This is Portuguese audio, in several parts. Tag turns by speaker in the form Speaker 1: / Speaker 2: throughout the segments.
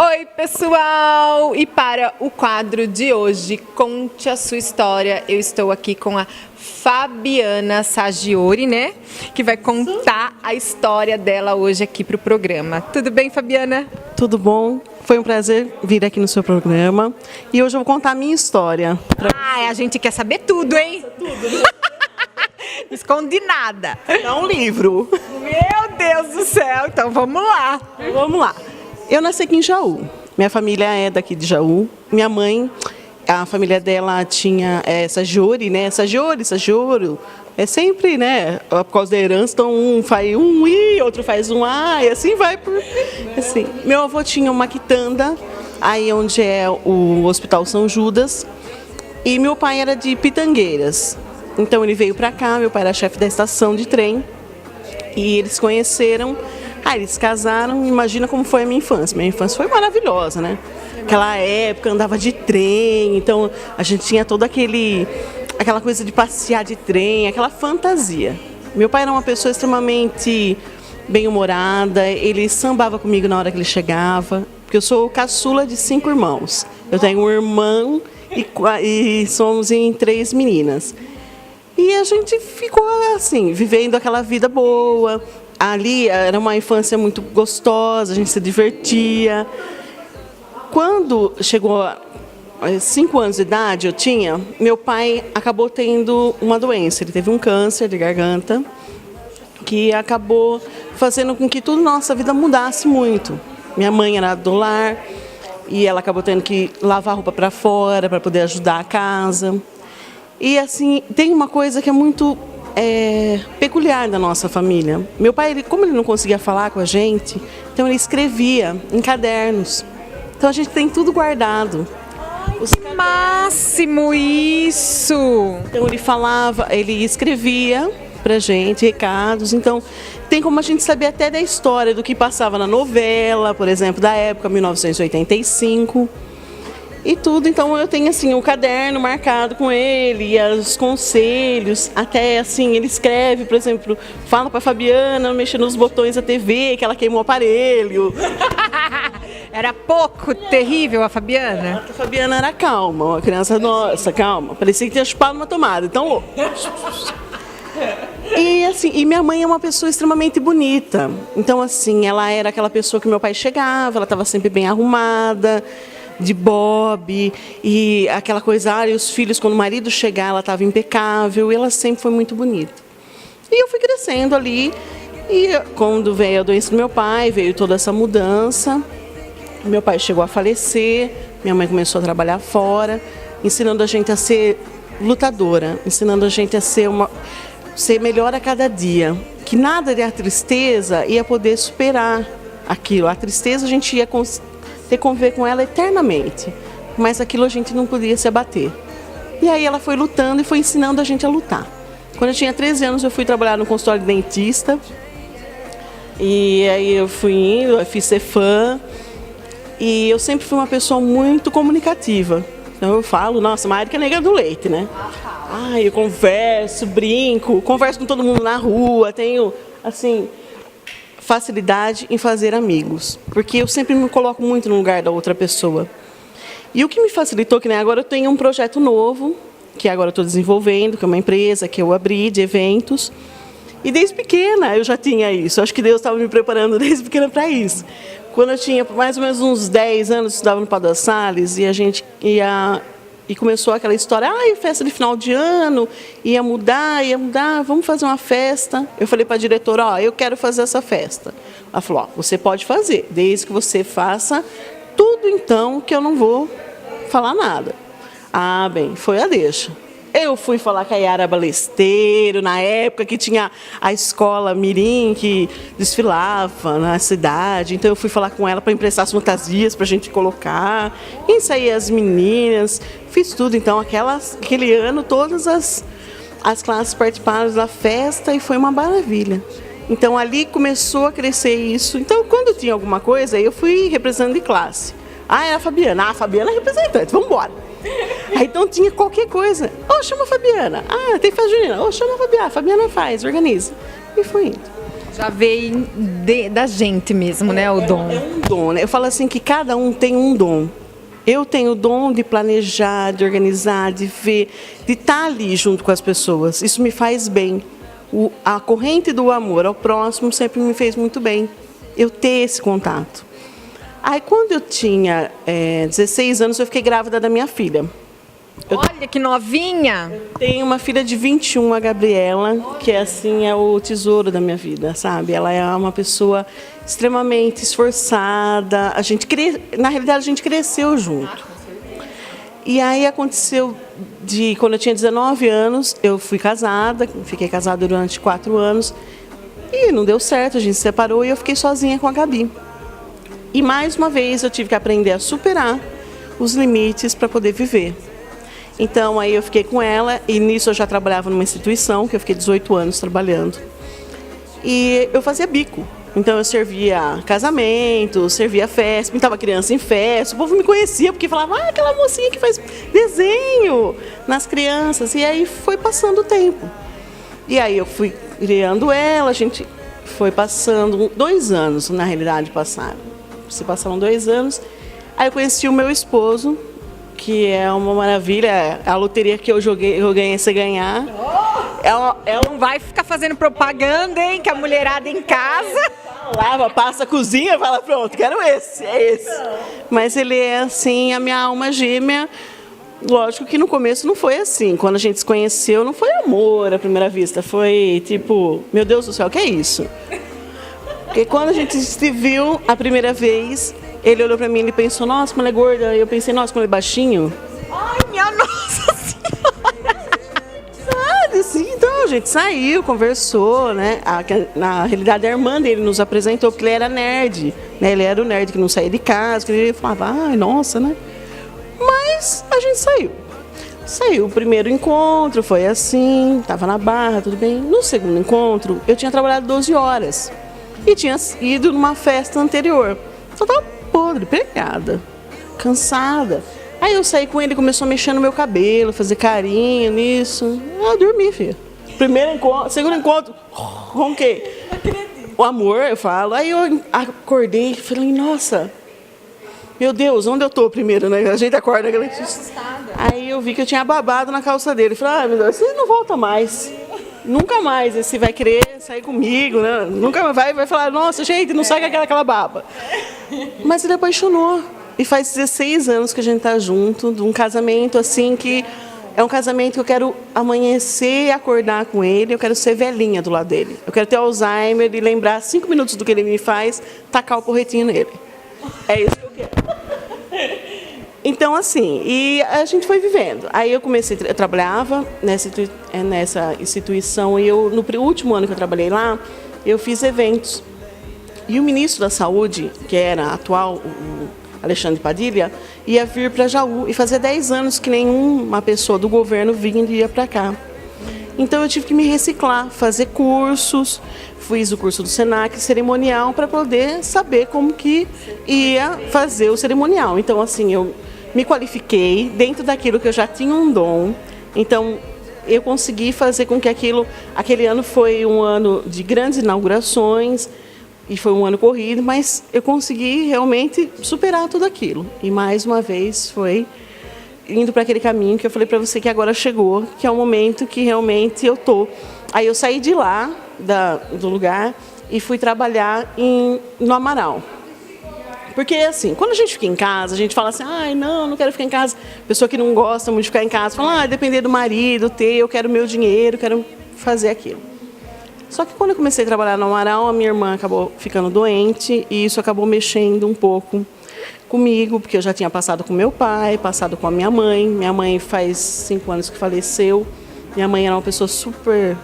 Speaker 1: Oi, pessoal! E para o quadro de hoje, Conte a Sua História, eu estou aqui com a Fabiana Saggiori, né? Que vai contar a história dela hoje aqui para o programa. Tudo bem, Fabiana?
Speaker 2: Tudo bom? Foi um prazer vir aqui no seu programa. E hoje eu vou contar a minha história.
Speaker 1: A gente quer saber tudo, hein? Tudo. Não esconde nada.
Speaker 2: É um livro.
Speaker 1: Meu Deus do céu! Então vamos lá.
Speaker 2: Vamos lá. Eu nasci aqui em Jaú. Minha família é daqui de Jaú. Minha mãe, a família dela tinha Saggiori, né? Saggioro. É sempre, né? Por causa da herança, então um faz um I, outro faz um A, e assim vai por... Assim. Meu avô tinha uma quitanda, aí onde é o Hospital São Judas. E meu pai era de Pitangueiras. Então ele veio pra cá, meu pai era chefe da estação de trem. E eles conheceram... eles casaram, imagina como foi a minha infância. Minha infância foi maravilhosa, né? Aquela época, andava de trem, então a gente tinha toda aquela coisa de passear de trem, aquela fantasia. Meu pai era uma pessoa extremamente bem-humorada, ele sambava comigo na hora que ele chegava, porque eu sou caçula de 5 irmãos. Eu tenho um irmão e somos em 3 meninas. E a gente ficou assim, vivendo aquela vida boa. Ali era uma infância muito gostosa, a gente se divertia. Quando chegou a 5 anos de idade, meu pai acabou tendo uma doença. Ele teve um câncer de garganta que acabou fazendo com que tudo na nossa vida mudasse muito. Minha mãe era do lar e ela acabou tendo que lavar roupa para fora para poder ajudar a casa. E assim, tem uma coisa que é muito peculiar da nossa família. Meu pai, como ele não conseguia falar com a gente, então ele escrevia em cadernos. Então a gente tem tudo guardado.
Speaker 1: Que máximo isso!
Speaker 2: Então ele escrevia pra gente recados. Então tem como a gente saber até da história do que passava na novela, por exemplo, da época 1985. E tudo, então eu tenho assim um caderno marcado com ele, e os conselhos, até assim, ele escreve, por exemplo, fala pra Fabiana mexer nos botões da TV, que ela queimou o aparelho.
Speaker 1: Era pouco terrível a Fabiana?
Speaker 2: A Fabiana era calma, uma criança nossa, calma, parecia que tinha chupado uma tomada, então louco. E assim, e minha mãe é uma pessoa extremamente bonita, então assim, ela era aquela pessoa que meu pai chegava, ela estava sempre bem arrumada, de bobe, e aquela coisa, e os filhos, quando o marido chegar, ela estava impecável, e ela sempre foi muito bonita. E eu fui crescendo ali, e quando veio a doença do meu pai, veio toda essa mudança, meu pai chegou a falecer, minha mãe começou a trabalhar fora, ensinando a gente a ser lutadora, ensinando a gente a ser melhor a cada dia, que nada de a tristeza ia poder superar aquilo. A tristeza a gente ia ter que conviver com ela eternamente, mas aquilo a gente não podia se abater. E aí ela foi lutando e foi ensinando a gente a lutar. Quando eu tinha 13 anos eu fui trabalhar no consultório de dentista, e aí eu fui indo, eu fiz Cefam, e eu sempre fui uma pessoa muito comunicativa. Então eu falo, nossa, mais do que a nega do leite, né? Eu converso, brinco, converso com todo mundo na rua, tenho, assim, facilidade em fazer amigos, porque eu sempre me coloco muito no lugar da outra pessoa. E o que me facilitou, que agora eu tenho um projeto novo, que agora eu estou desenvolvendo, que é uma empresa que eu abri de eventos, e desde pequena eu já tinha isso. Acho que Deus estava me preparando desde pequena para isso. Quando eu tinha mais ou menos uns 10 anos, eu estudava no Padre Salles, e a gente ia... E começou aquela história, festa de final de ano, ia mudar, vamos fazer uma festa. Eu falei para a diretora, eu quero fazer essa festa. Ela falou, você pode fazer, desde que você faça tudo então, que eu não vou falar nada. Bem, foi a deixa. Eu fui falar com a Yara Balesteiro, na época que tinha a escola Mirim, que desfilava na cidade. Então eu fui falar com ela para emprestar as fantasias para a gente colocar. Ensaiei as meninas, fiz tudo. Então aquele ano todas as classes participaram da festa e foi uma maravilha. Então ali começou a crescer isso. Então quando tinha alguma coisa, eu fui representante de classe. Era a Fabiana. A Fabiana é representante, vamos embora. Aí então tinha qualquer coisa. Chama a Fabiana. Tem festa junina. Chama a Fabiana. A Fabiana faz, organiza. E foi indo.
Speaker 1: Já veio da gente mesmo, né, o dom.
Speaker 2: É um dom, né? Eu falo assim que cada um tem um dom. Eu tenho o dom de planejar, de organizar, de ver, de estar ali junto com as pessoas. Isso me faz bem. A corrente do amor ao próximo sempre me fez muito bem. Eu ter esse contato. Aí, quando eu tinha 16 anos, eu fiquei grávida da minha filha.
Speaker 1: Olha que novinha!
Speaker 2: Tenho uma filha de 21, a Gabriela, que assim é o tesouro da minha vida, sabe? Ela é uma pessoa extremamente esforçada. Na realidade, a gente cresceu junto. E aí aconteceu quando eu tinha 19 anos, eu fui casada, fiquei casada durante 4 anos e não deu certo, a gente se separou e eu fiquei sozinha com a Gabi. E mais uma vez eu tive que aprender a superar os limites para poder viver. Então, aí eu fiquei com ela e nisso eu já trabalhava numa instituição, que eu fiquei 18 anos trabalhando. E eu fazia bico. Então, eu servia casamento, servia festa, pintava criança em festa. O povo me conhecia porque falava, aquela mocinha que faz desenho nas crianças. E aí foi passando o tempo. E aí eu fui criando ela, a gente foi passando 2 anos, na realidade, se passaram 2 anos. Aí eu conheci o meu esposo, que é uma maravilha, a loteria que eu ganhei sem ganhar.
Speaker 1: Ela não vai ficar fazendo propaganda, hein? Que a mulherada em casa.
Speaker 2: Lava, passa, cozinha, fala, pronto, quero esse, é esse. Mas ele é, assim, a minha alma gêmea. Lógico que no começo não foi assim. Quando a gente se conheceu, não foi amor à primeira vista. Foi tipo, meu Deus do céu, o que é isso? Porque quando a gente se viu a primeira vez, ele olhou pra mim e pensou, nossa, como ele é gorda. E eu pensei, nossa, como ele é baixinho.
Speaker 1: Ai, minha Nossa Senhora!
Speaker 2: Sabe, assim, então a gente saiu, conversou, né? Na realidade, a irmã dele nos apresentou, porque ele era nerd, né? Ele era o nerd que não saía de casa, que ele falava, ai, nossa, né? Mas a gente saiu. Saiu o primeiro encontro, foi assim, tava na Barra, tudo bem. No segundo encontro, eu tinha trabalhado 12 horas e tinha ido numa festa anterior. Só tava podre, pegada, cansada. Aí eu saí com ele, começou a mexer no meu cabelo, fazer carinho nisso. Eu dormi, filha. Primeiro encontro, segundo encontro, ronquei. O amor, eu falo. Aí eu acordei e falei, nossa, meu Deus, onde eu tô primeiro, né? A gente acorda. Aí eu vi que eu tinha babado na calça dele. Falei, meu Deus, você não volta mais. Nunca mais esse vai querer sair comigo, né? Nunca vai falar, nossa, gente, não sai com aquela baba. Mas ele apaixonou. E faz 16 anos que a gente tá junto, de um casamento assim que é um casamento que eu quero amanhecer e acordar com ele, eu quero ser velhinha do lado dele. Eu quero ter Alzheimer e lembrar 5 minutos do que ele me faz, tacar o porretinho nele. É isso que eu quero. Então, assim, e a gente foi vivendo. Aí eu trabalhava nessa instituição e no último ano que eu trabalhei lá, eu fiz eventos. E o ministro da Saúde, que era atual, o Alexandre Padilha, ia vir para Jaú. E fazia 10 anos que nenhuma pessoa do governo ia para cá. Então eu tive que me reciclar, fazer cursos. Fiz o curso do Senac cerimonial para poder saber como que ia fazer o cerimonial. Então, assim, eu me qualifiquei dentro daquilo que eu já tinha um dom. Então, eu consegui fazer com que aquele ano foi um ano de grandes inaugurações e foi um ano corrido, mas eu consegui realmente superar tudo aquilo. E mais uma vez foi indo para aquele caminho que eu falei para você que agora chegou, que é o momento que realmente eu tô. Aí eu saí de lá, do lugar, e fui trabalhar no Amaral. Porque, assim, quando a gente fica em casa, a gente fala assim, ai, não quero ficar em casa. Pessoa que não gosta muito de ficar em casa, fala, depender do marido, eu quero meu dinheiro, quero fazer aquilo. Só que quando eu comecei a trabalhar no Amaral, a minha irmã acabou ficando doente, e isso acabou mexendo um pouco comigo, porque eu já tinha passado com meu pai, passado com a minha mãe. Minha mãe faz 5 anos que faleceu. Minha mãe era uma pessoa super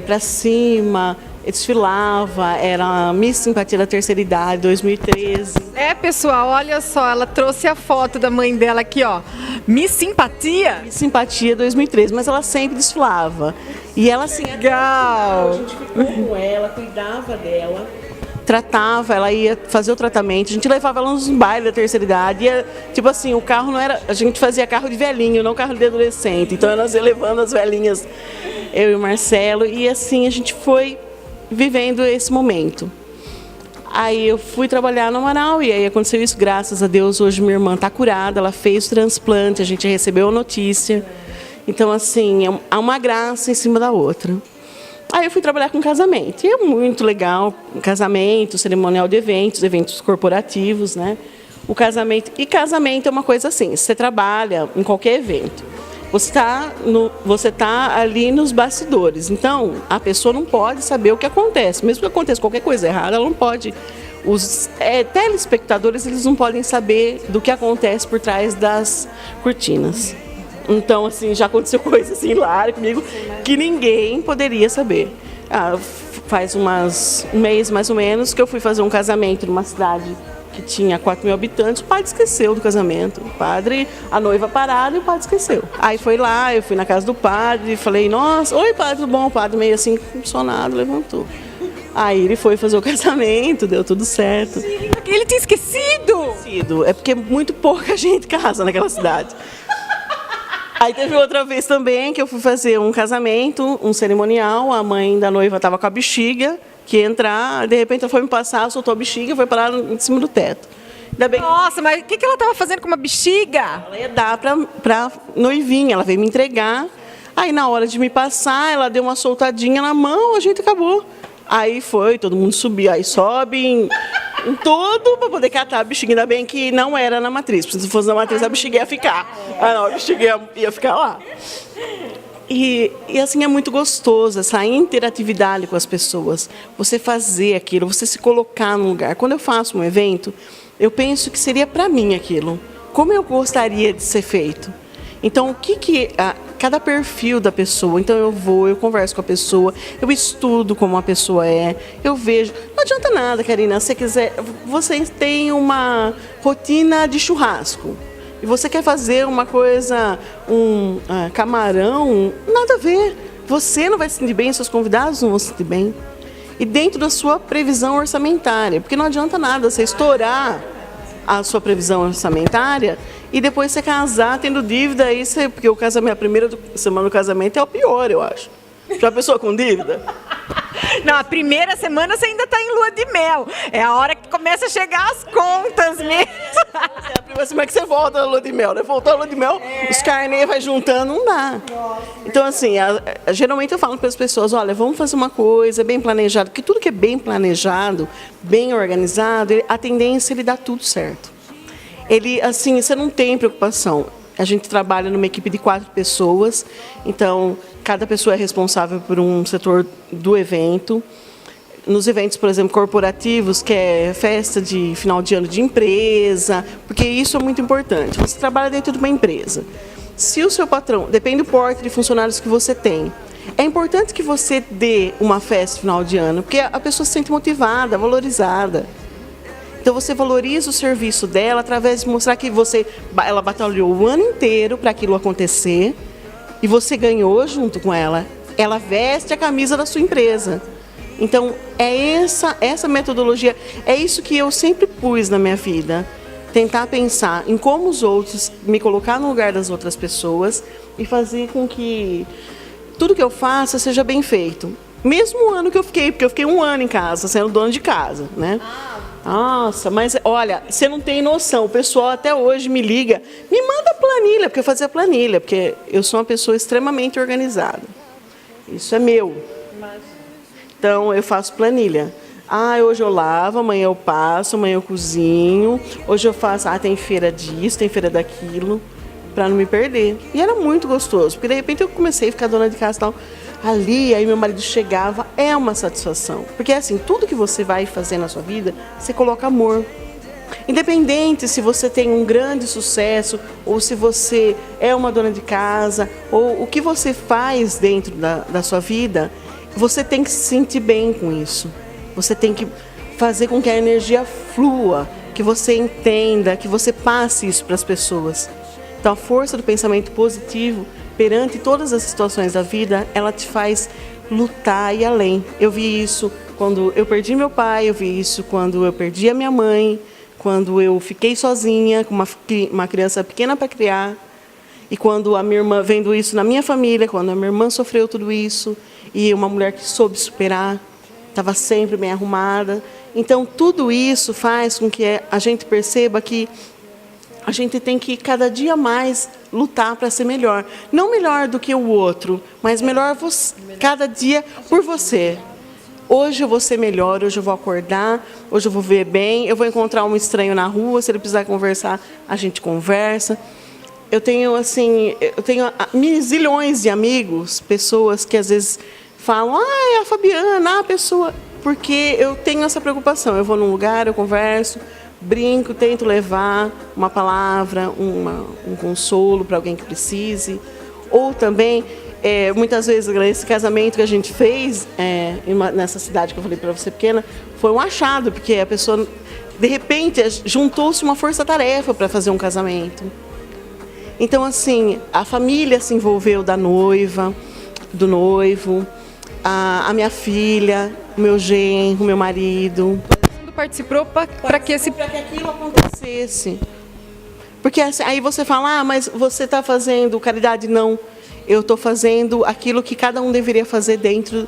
Speaker 2: pra cima, desfilava, era Miss Simpatia da Terceira Idade, 2013.
Speaker 1: Pessoal, olha só, ela trouxe a foto da mãe dela aqui, ó. Miss Simpatia?
Speaker 2: Miss Simpatia 2013, mas ela sempre desfilava. E ela, assim,
Speaker 1: legal.
Speaker 2: A gente ficou com ela, cuidava dela, tratava, ela ia fazer o tratamento, a gente levava ela nos bailes da terceira idade, tipo assim, o carro não era, a gente fazia carro de velhinho, não carro de adolescente, então nós ia levando as velhinhas, eu e o Marcelo, e assim a gente foi vivendo esse momento. Aí eu fui trabalhar no Amaral e aí aconteceu isso, graças a Deus, hoje minha irmã está curada, ela fez o transplante, a gente recebeu a notícia. Então, assim, há uma graça em cima da outra. Aí eu fui trabalhar com casamento, e é muito legal, casamento, cerimonial de eventos corporativos, né? O casamento é uma coisa assim, você trabalha em qualquer evento, você tá ali nos bastidores, então a pessoa não pode saber o que acontece, mesmo que aconteça qualquer coisa errada, ela não pode, os telespectadores eles não podem saber do que acontece por trás das cortinas. Então, assim, já aconteceu coisa assim hilária comigo que ninguém poderia saber. Faz um mês mais ou menos que eu fui fazer um casamento numa cidade que tinha 4.000 habitantes, o padre esqueceu do casamento. A noiva parada e o padre esqueceu. Aí foi lá, eu fui na casa do padre e falei, nossa, oi padre, tudo bom? O padre meio assim, sonado, levantou. Aí ele foi fazer o casamento, deu tudo certo.
Speaker 1: Ele tinha esquecido!
Speaker 2: É porque muito pouca gente casa naquela cidade. Aí teve outra vez também que eu fui fazer um casamento, um cerimonial, a mãe da noiva estava com a bexiga, que ia entrar, de repente ela foi me passar, soltou a bexiga e foi parar em cima do teto. Ainda bem...
Speaker 1: Nossa, mas o que ela estava fazendo com uma bexiga?
Speaker 2: Ela ia dar para noivinha, ela veio me entregar, aí na hora de me passar, ela deu uma soltadinha na mão, a gente acabou. Aí foi, todo mundo subiu, aí sobe em tudo para poder catar a bexiga. Ainda bem que não era na matriz, porque se fosse na matriz a bexiga ia ficar. Não, a bexiga ia ficar lá. E assim, é muito gostoso essa interatividade com as pessoas. Você fazer aquilo, você se colocar no lugar. Quando eu faço um evento, eu penso que seria para mim aquilo. Como eu gostaria de ser feito? Então, cada perfil da pessoa, então eu converso com a pessoa, eu estudo como a pessoa é, eu vejo. Não adianta nada, Karina, se você quiser, você tem uma rotina de churrasco e você quer fazer uma coisa, camarão, nada a ver. Você não vai se sentir bem, seus convidados não vão se sentir bem. E dentro da sua previsão orçamentária, porque não adianta nada você estourar a sua previsão orçamentária e depois você casar tendo dívida, porque a primeira semana do casamento é o pior, eu acho. Já pensou com dívida?
Speaker 1: Não, a primeira semana você ainda está em lua de mel. É a hora que começa a chegar as contas mesmo.
Speaker 2: É a primeira semana que você volta da lua de mel, né? Voltou a lua de mel, os carnês vai juntando, não dá. Então, assim, geralmente eu falo para as pessoas, olha, vamos fazer uma coisa bem planejada, porque tudo que é bem planejado, bem organizado, a tendência é ele dar tudo certo. Ele, assim, você não tem preocupação. A gente trabalha numa equipe de 4 pessoas, então cada pessoa é responsável por um setor do evento. Nos eventos, por exemplo, corporativos, que é festa de final de ano de empresa, porque isso é muito importante. Você trabalha dentro de uma empresa. Se o seu patrão, depende do porte de funcionários que você tem, é importante que você dê uma festa de final de ano, porque a pessoa se sente motivada, valorizada. Então você valoriza o serviço dela através de mostrar que ela batalhou o ano inteiro para aquilo acontecer e você ganhou junto com ela. Ela veste a camisa da sua empresa. Então é essa metodologia, é isso que eu sempre pus na minha vida. Tentar pensar em como os outros, me colocar no lugar das outras pessoas e fazer com que tudo que eu faça seja bem feito. Mesmo o ano que eu fiquei, porque eu fiquei 1 ano em casa, sendo dona de casa, né? Nossa, mas olha, você não tem noção, o pessoal até hoje me liga, me manda planilha, porque eu fazia planilha, porque eu sou uma pessoa extremamente organizada. Isso é meu. Então eu faço planilha. Hoje eu lavo, amanhã eu passo, amanhã eu cozinho, hoje eu faço, tem feira disso, tem feira daquilo, para não me perder. E era muito gostoso, porque de repente eu comecei a ficar dona de casa e tal. Ali, aí meu marido chegava, é uma satisfação. Porque assim, tudo que você vai fazer na sua vida, você coloca amor. Independente se você tem um grande sucesso, ou se você é uma dona de casa, ou o que você faz dentro da sua vida, você tem que se sentir bem com isso. Você tem que fazer com que a energia flua, que você entenda, que você passe isso para as pessoas. Então a força do pensamento positivo perante todas as situações da vida, ela te faz lutar e ir além. Eu vi isso quando eu perdi meu pai, eu vi isso quando eu perdi a minha mãe, quando eu fiquei sozinha, com uma criança pequena para criar, e quando a minha irmã, vendo isso na minha família, quando a minha irmã sofreu tudo isso, e uma mulher que soube superar. estava sempre bem arrumada. Então, tudo isso faz com que a gente perceba que a gente tem que cada dia mais lutar para ser melhor. Não melhor do que o outro, mas melhor você, cada dia por você. Hoje eu vou ser melhor, hoje eu vou acordar, hoje eu vou ver bem, eu vou encontrar um estranho na rua, se ele precisar conversar, a gente conversa. Eu tenho zilhões de amigos, pessoas que às vezes falam, é a Fabiana, a pessoa... Porque eu tenho essa preocupação, eu vou num lugar, eu converso, brinco, tento levar uma palavra, um consolo para alguém que precise. Ou também, muitas vezes, esse casamento que a gente fez nessa cidade que eu falei para você pequena, foi um achado, porque a pessoa, de repente, juntou-se uma força-tarefa para fazer um casamento. Então, assim, a família se envolveu da noiva, do noivo, a minha filha, o meu genro, o meu marido.
Speaker 1: Todo mundo participou para que
Speaker 2: aquilo acontecesse. Porque assim, aí você fala, mas você está fazendo caridade? Não, eu estou fazendo aquilo que cada um deveria fazer dentro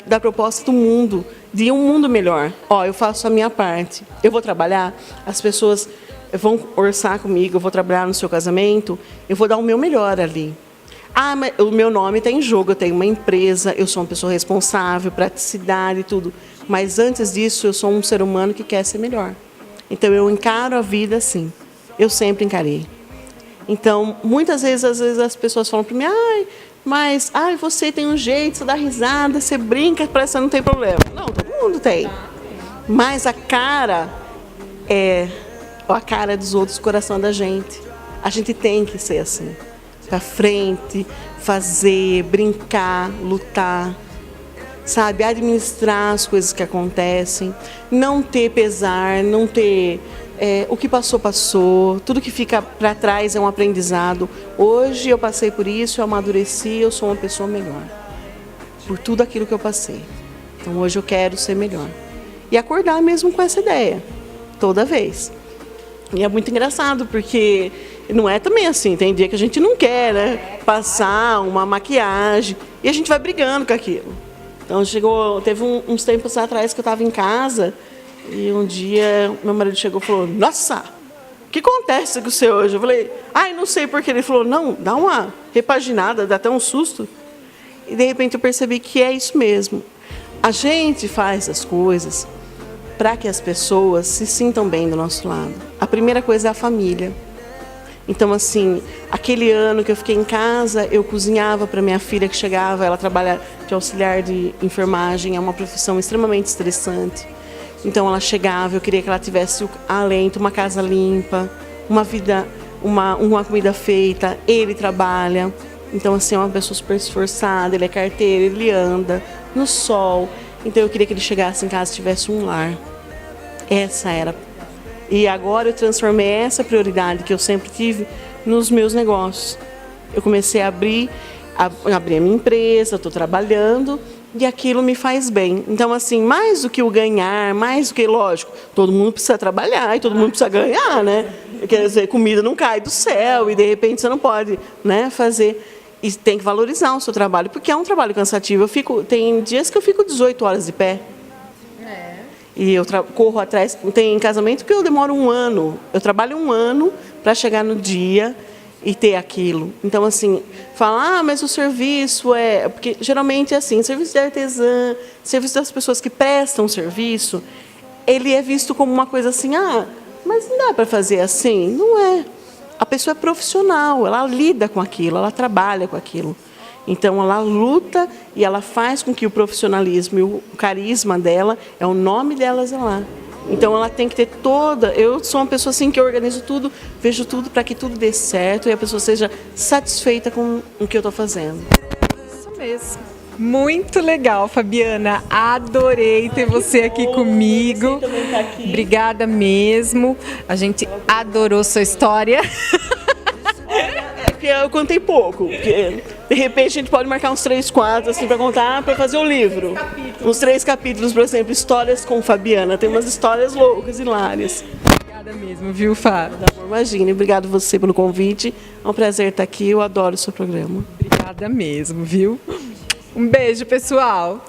Speaker 2: da proposta do mundo, de um mundo melhor. Eu faço a minha parte. Eu vou trabalhar, as pessoas vão orçar comigo, eu vou trabalhar no seu casamento, eu vou dar o meu melhor ali. Mas o meu nome está em jogo, eu tenho uma empresa, eu sou uma pessoa responsável, praticidade e tudo. Mas antes disso, eu sou um ser humano que quer ser melhor. Então, eu encaro a vida assim. Eu sempre encarei. Então, muitas vezes, às vezes as pessoas falam para mim, mas você tem um jeito, você dá risada, você brinca, parece que não tem problema. Não, todo mundo tem. Mas a cara é a cara dos outros, o coração da gente. A gente tem que ser assim. Para frente, fazer, brincar, lutar, sabe? Administrar as coisas que acontecem, não ter pesar, não ter... o que passou, passou, tudo que fica para trás é um aprendizado. Hoje eu passei por isso, eu amadureci, eu sou uma pessoa melhor, por tudo aquilo que eu passei. Então hoje eu quero ser melhor. E acordar mesmo com essa ideia, toda vez. E é muito engraçado, porque não é também assim, tem dia que a gente não quer, né? Passar uma maquiagem e a gente vai brigando com aquilo. Então teve uns tempos atrás que eu estava em casa e um dia meu marido chegou e falou, nossa, o que acontece com você hoje? Eu falei, não sei porquê. Ele falou, não, dá uma repaginada, dá até um susto. E de repente eu percebi que é isso mesmo. A gente faz as coisas para que as pessoas se sintam bem do nosso lado. A primeira coisa é a família. Então, assim, aquele ano que eu fiquei em casa, eu cozinhava para minha filha que chegava, ela trabalha de auxiliar de enfermagem, é uma profissão extremamente estressante. Então, ela chegava, eu queria que ela tivesse alento, uma casa limpa, uma comida feita, ele trabalha. Então, assim, é uma pessoa super esforçada, ele é carteiro, ele anda no sol. Então, eu queria que ele chegasse em casa e tivesse um lar. Essa era. E agora eu transformei essa prioridade que eu sempre tive nos meus negócios. Eu comecei a abrir a minha empresa, estou trabalhando e aquilo me faz bem. Então, assim, mais do que o ganhar, mais do que, lógico, todo mundo precisa trabalhar e todo mundo precisa ganhar, né? Quer dizer, comida não cai do céu e, de repente, você não pode, né, fazer. E tem que valorizar o seu trabalho, porque é um trabalho cansativo. Tem dias que eu fico 18 horas de pé. E eu corro atrás. Tem casamento que eu demoro 1 ano. Eu trabalho 1 ano para chegar no dia e ter aquilo. Então, assim, falar, mas o serviço é... Porque geralmente é assim, serviço de artesã, serviço das pessoas que prestam serviço, ele é visto como uma coisa assim, mas não dá para fazer assim. Não é. A pessoa é profissional, ela lida com aquilo, ela trabalha com aquilo. Então, ela luta e ela faz com que o profissionalismo e o carisma dela, é o nome dela lá. Então, ela tem que ter toda... Eu sou uma pessoa assim que eu organizo tudo, vejo tudo para que tudo dê certo e a pessoa seja satisfeita com o que eu estou fazendo.
Speaker 1: Isso mesmo. Muito legal, Fabiana. Adorei ter você aqui comigo.
Speaker 2: Você também tá aqui.
Speaker 1: Obrigada mesmo. A gente adorou sua história.
Speaker 2: Eu contei pouco, porque de repente a gente pode marcar uns 3, 4 assim para contar, para fazer o livro. Uns 3 capítulos, por exemplo, histórias com Fabiana. Tem umas histórias loucas, hilárias.
Speaker 1: Obrigada mesmo, viu, Fábio?
Speaker 2: Imagine, obrigado você pelo convite. É um prazer estar aqui, eu adoro o seu programa.
Speaker 1: Obrigada mesmo, viu? Um beijo, pessoal.